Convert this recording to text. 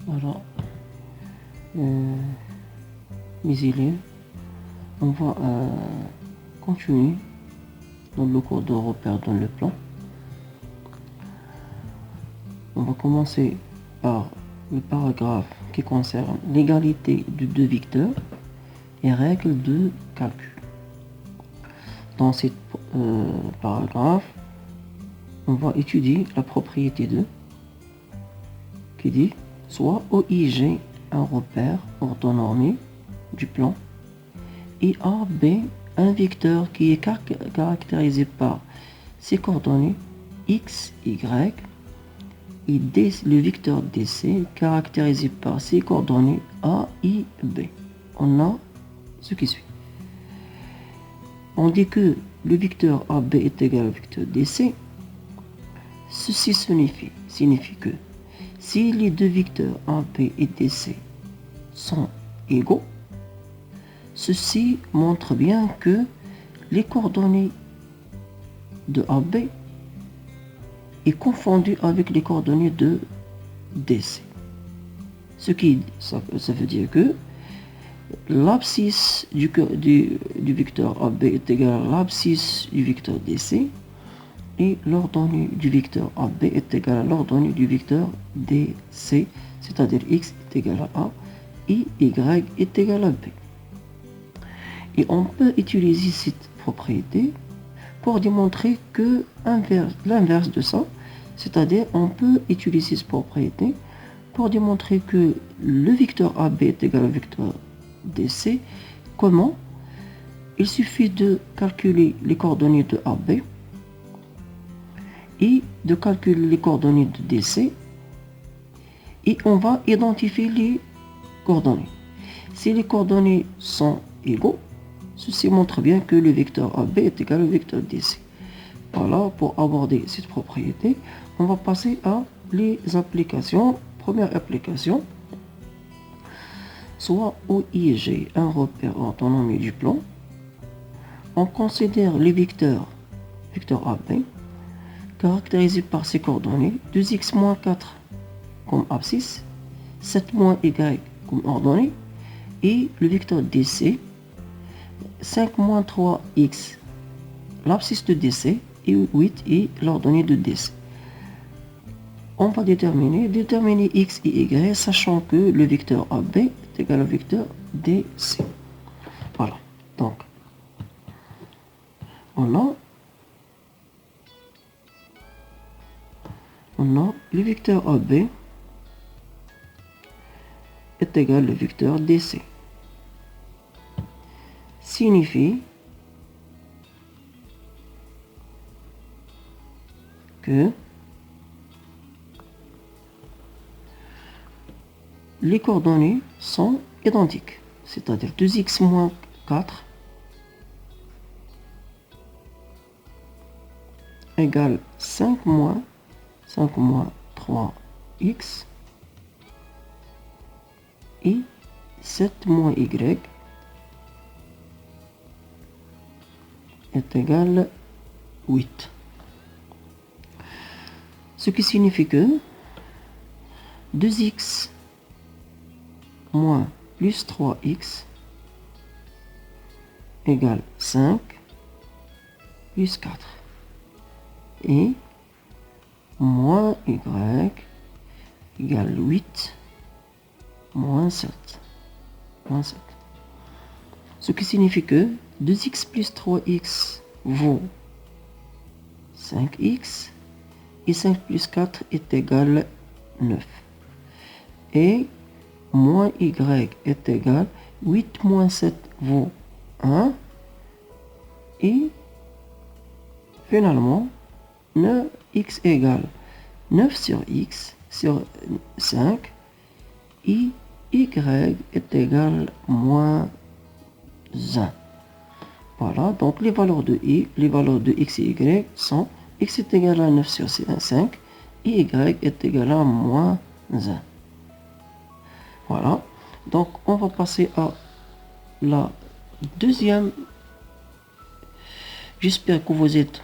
Voilà. Mes élèves, on va continuer dans le cours de repères dans le plan. On va commencer par le paragraphe qui concerne l'égalité de deux vecteurs et règles de calcul. Dans ce paragraphe, on va étudier la propriété de qui dit soit OIG un repère orthonormé du plan et AB un vecteur qui est caractérisé par ses coordonnées x, y et le vecteur DC caractérisé par ses coordonnées A, I, B. On a ce qui suit. On dit que le vecteur AB est égal au vecteur DC. Ceci signifie que si les deux vecteurs AB et DC sont égaux, ceci montre bien que les coordonnées de AB est confondu avec les coordonnées de DC. Ça veut dire que l'abscisse du vecteur AB est égal à l'abscisse du vecteur DC et l'ordonnée du vecteur AB est égal à l'ordonnée du vecteur DC, c'est-à-dire x est égal à A et y est égal à B. Et on peut utiliser cette propriété pour démontrer que l'inverse de ça, c'est-à-dire on peut utiliser cette propriété pour démontrer que le vecteur AB est égal au vecteur DC. Comment? Il suffit de calculer les coordonnées de AB et de calculer les coordonnées de DC et on va identifier les coordonnées. Si les coordonnées sont égaux, ceci montre bien que le vecteur AB est égal au vecteur DC. Voilà, pour aborder cette propriété, on va passer à les applications. Première application, soit OIG, un repère orthonormé du plan. On considère les vecteur AB, caractérisé par ses coordonnées 2x moins 4 comme abscisse, 7 moins y comme ordonnée, et le vecteur DC, 5 moins 3x, l'abscisse de DC, et 8 est l'ordonnée de DC. On va déterminer x et y, sachant que le vecteur AB est égal au vecteur DC. Voilà, donc on a le vecteur AB est égal au vecteur DC. Signifie que les coordonnées sont identiques, c'est-à-dire 2x moins 4 égale 5 moins 3x et 7 moins y est égal 8. Ce qui signifie que 2x moins plus 3x égale 5 plus 4 et moins y égale 8 moins 7. Ce qui signifie que 2x plus 3x vaut 5x et 5 plus 4 est égal 9. Et moins y est égal 8 moins 7 vaut 1. Et finalement, x égale 9 sur x sur 5 et y est égal moins 1. Voilà, donc les valeurs de x et y sont x est égal à 9 sur 5 et y est égal à moins 1. Voilà, donc on va passer à la deuxième. J'espère que vous êtes